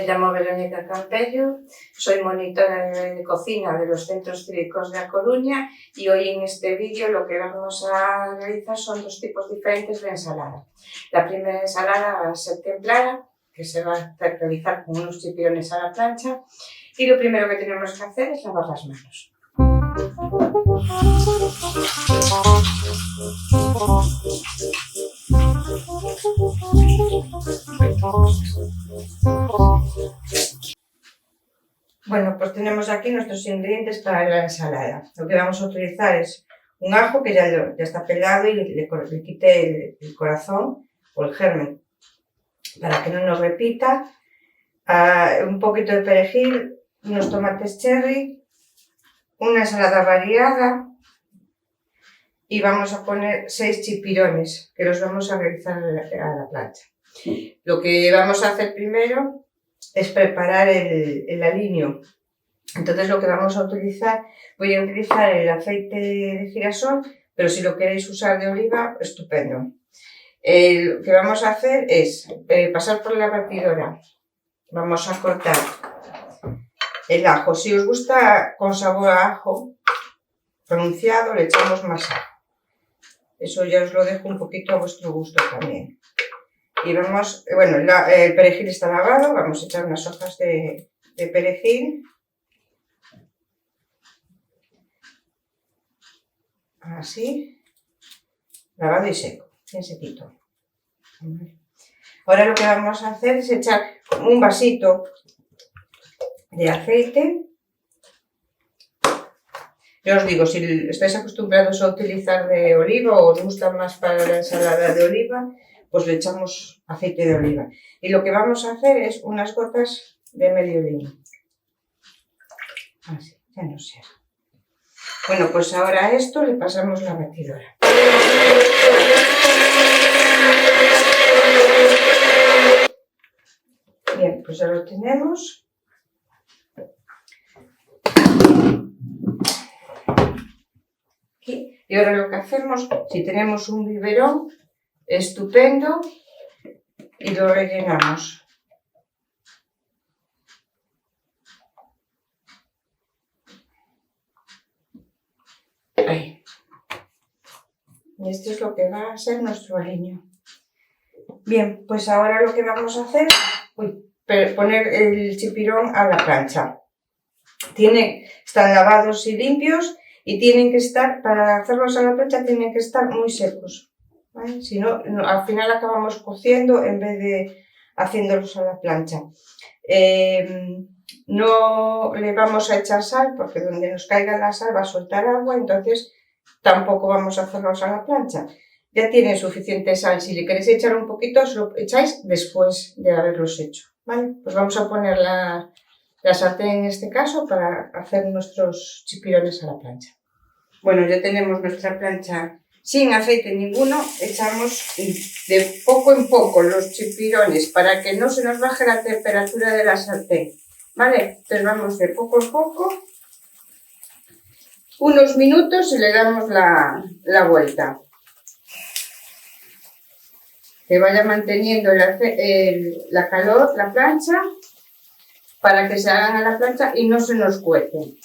llamo Verónica Campello, soy monitora de cocina de los centros cívicos de A Coruña y hoy en este vídeo lo que vamos a realizar son dos tipos diferentes de ensalada. La primera ensalada va a ser templada, que se va a realizar con unos chipirones a la plancha, y lo primero que tenemos que hacer es lavar las manos. Bueno, pues tenemos aquí nuestros ingredientes para la ensalada. Lo que vamos a utilizar es un ajo que ya está pelado y le quité el corazón o el germen para que no nos repita. Un poquito de perejil, unos tomates cherry, una ensalada variada y vamos a poner 6 chipirones que los vamos a realizar a la plancha. Lo que vamos a hacer primero es preparar el aliño. Entonces lo que vamos a utilizar, voy a utilizar el aceite de girasol, pero si lo queréis usar de oliva, estupendo. Lo que vamos a hacer es pasar por la batidora. Vamos a cortar el ajo. Si os gusta con sabor a ajo pronunciado, le echamos más ajo. Eso ya os lo dejo un poquito a vuestro gusto también. Y vamos, bueno, el perejil está lavado, vamos a echar unas hojas de perejil. Así, lavado y seco, bien sequito. Ahora lo que vamos a hacer es echar un vasito de aceite. Yo os digo, si estáis acostumbrados a utilizar de oliva o os gusta más para la ensalada de oliva, pues le echamos aceite de oliva. Y lo que vamos a hacer es unas gotas de medio limo. Así, ya no sé. Bueno, pues ahora a esto le pasamos la batidora. Bien, pues ya lo tenemos. Aquí. Y ahora lo que hacemos, si tenemos un biberón, estupendo, y lo rellenamos. Ahí. Y esto es lo que va a ser nuestro aliño. Bien, pues ahora lo que vamos a hacer es poner el chipirón a la plancha. Están lavados y limpios y tienen que estar, para hacerlos a la plancha, tienen que estar muy secos, ¿vale? Si no, al final acabamos cociendo en vez de haciéndolos a la plancha. No le vamos a echar sal porque donde nos caiga la sal va a soltar agua, entonces tampoco vamos a hacerlos a la plancha. Ya tienen suficiente sal, si le queréis echar un poquito os lo echáis después de haberlos hecho, ¿vale? Pues vamos a poner la sartén en este caso para hacer nuestros chipirones a la plancha. Bueno, ya tenemos nuestra plancha sin aceite ninguno, echamos de poco en poco los chipirones para que no se nos baje la temperatura de la sartén, ¿vale? Entonces vamos de poco en poco, unos minutos y le damos la vuelta. Que vaya manteniendo la calor, la plancha, para que se hagan a la plancha y no se nos cuecen.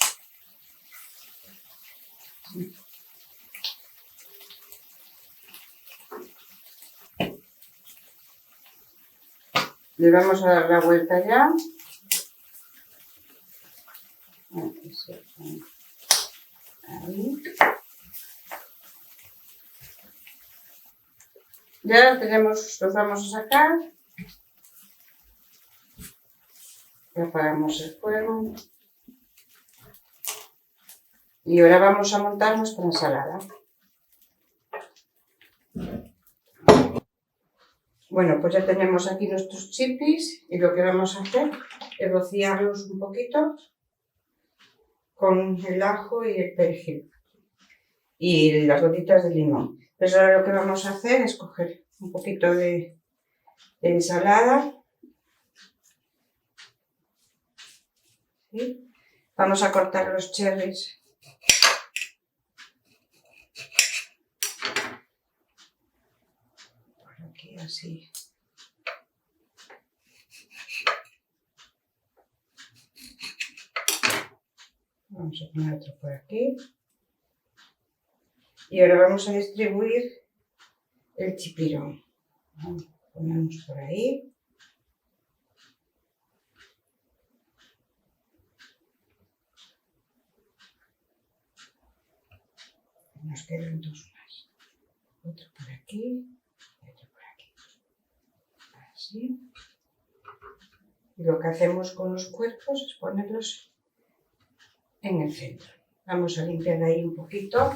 Le vamos a dar la vuelta ya. Ahí. Ya los vamos a sacar. Y apagamos el fuego. Y ahora vamos a montar nuestra ensalada. Bueno, pues ya tenemos aquí nuestros chipis y lo que vamos a hacer es rociarlos un poquito con el ajo y el perejil y las gotitas de limón. Pues ahora lo que vamos a hacer es coger un poquito de ensalada. ¿Sí? Vamos a cortar los cherries. Por aquí así. Vamos a poner otro por aquí. Y ahora vamos a distribuir el chipirón. Ponemos por ahí. Nos quedan dos más. Otro por aquí y otro por aquí. Así. Y lo que hacemos con los cuerpos es ponerlos en el centro. Vamos a limpiar ahí un poquito.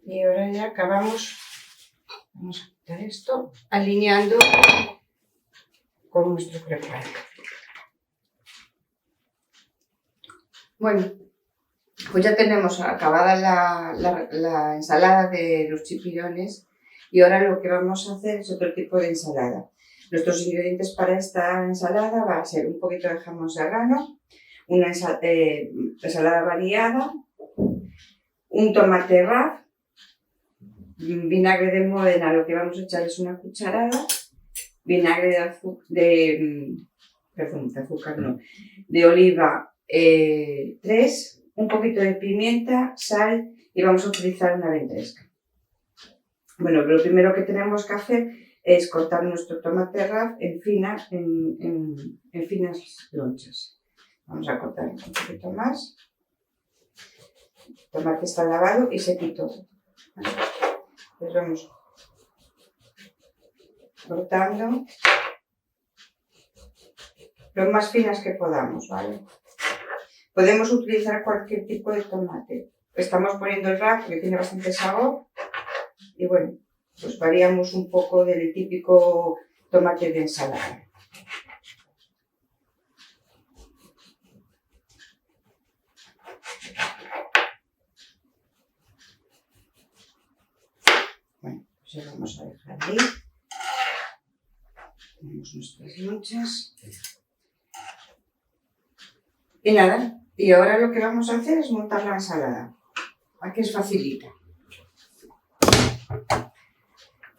Y ahora ya acabamos, vamos a quitar esto, alineando con nuestro preparo. Bueno, pues ya tenemos acabada la ensalada de los chipirones y ahora lo que vamos a hacer es otro tipo de ensalada. Nuestros ingredientes para esta ensalada va a ser un poquito de jamón serrano, una ensalada variada, un tomate raf, vinagre de Módena, lo que vamos a echar es una cucharada, vinagre de oliva 3, un poquito de pimienta, sal y vamos a utilizar una ventresca. Bueno, lo primero que tenemos que hacer es cortar nuestro tomate raf en finas lonchas. Vamos a cortar un poquito más. El tomate está lavado y sequito. Pues vamos cortando lo más finas que podamos, ¿vale? Podemos utilizar cualquier tipo de tomate. Estamos poniendo el raf porque tiene bastante sabor y bueno, pues variamos un poco del típico tomate de ensalada. Bueno, pues ya vamos a dejar ahí. Tenemos nuestras lonchas. Y nada, y ahora lo que vamos a hacer es montar la ensalada. Aquí es facilita.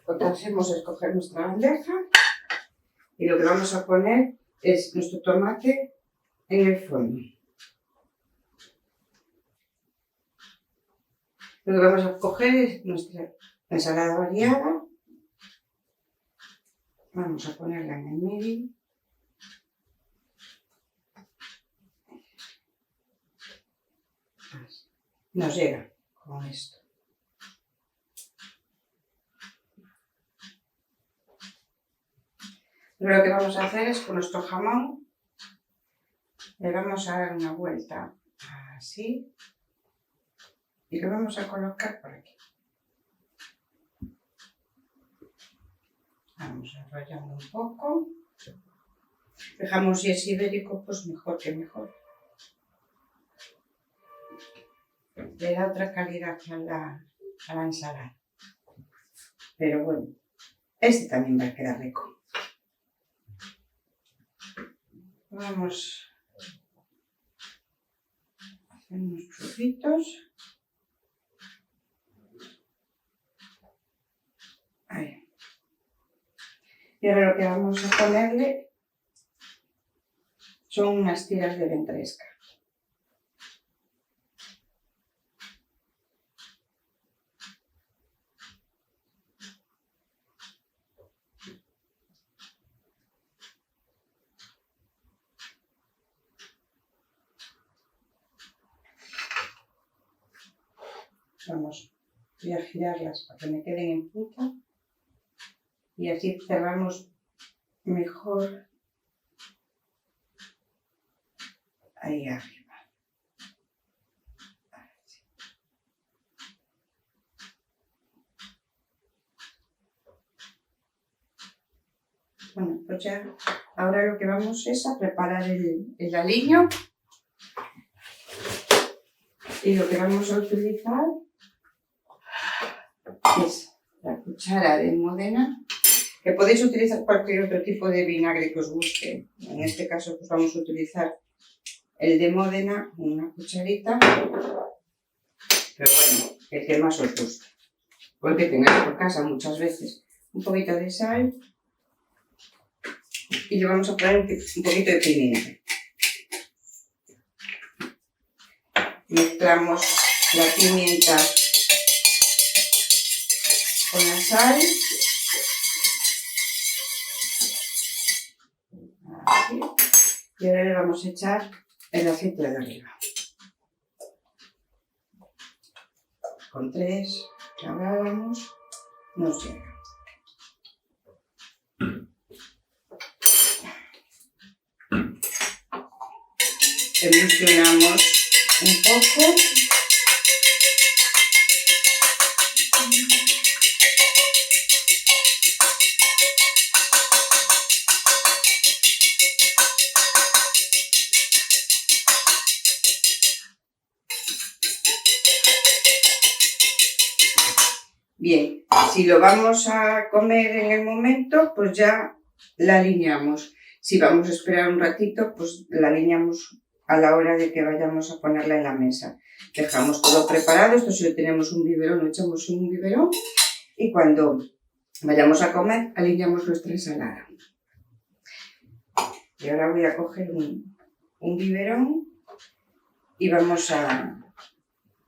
Lo que hacemos es coger nuestra bandeja y lo que vamos a poner es nuestro tomate en el fondo. Lo que vamos a coger es nuestra ensalada variada. Vamos a ponerla en el medio. Nos llega con esto. Pero lo que vamos a hacer es con nuestro jamón, le vamos a dar una vuelta así y lo vamos a colocar por aquí. Vamos enrollando un poco. Dejamos si es ibérico, pues mejor que mejor. Le da otra calidad a la ensalada. Pero bueno, este también va a quedar rico. Vamos a hacer unos trocitos. Ahí. Y ahora lo que vamos a ponerle son unas tiras de ventresca. Voy a girarlas para que me queden en punta y así cerramos mejor ahí arriba. Bueno, pues ya ahora lo que vamos es a preparar el aliño y lo que vamos a utilizar es la cuchara de Módena, que podéis utilizar cualquier otro tipo de vinagre que os guste. En este caso pues vamos a utilizar el de Módena, una cucharita, pero bueno, el que más os guste, porque tengáis por casa muchas veces. Un poquito de sal y le vamos a poner un poquito de pimienta. Mezclamos la pimienta con la sal. Así. Y ahora le vamos a echar el aceite de oliva. Con 3 clavábamos, nos llega. Emulsionamos un poco. Bien, si lo vamos a comer en el momento, pues ya la aliñamos. Si vamos a esperar un ratito, pues la aliñamos a la hora de que vayamos a ponerla en la mesa. Dejamos todo preparado. Esto si tenemos un biberón, lo echamos en un biberón. Y cuando vayamos a comer, aliñamos nuestra ensalada. Y ahora voy a coger un biberón y vamos a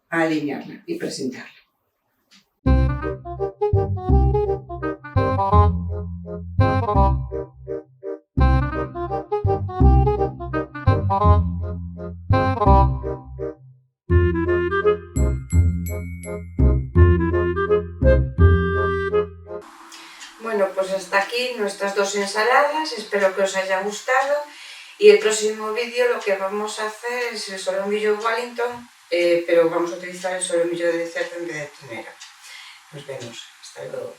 aliñarla y presentarla. Bueno, pues hasta aquí nuestras dos ensaladas, espero que os haya gustado y el próximo vídeo lo que vamos a hacer es el solomillo Wellington, pero vamos a utilizar el solomillo de cerdo en vez de ternera. Nos vemos, hasta luego.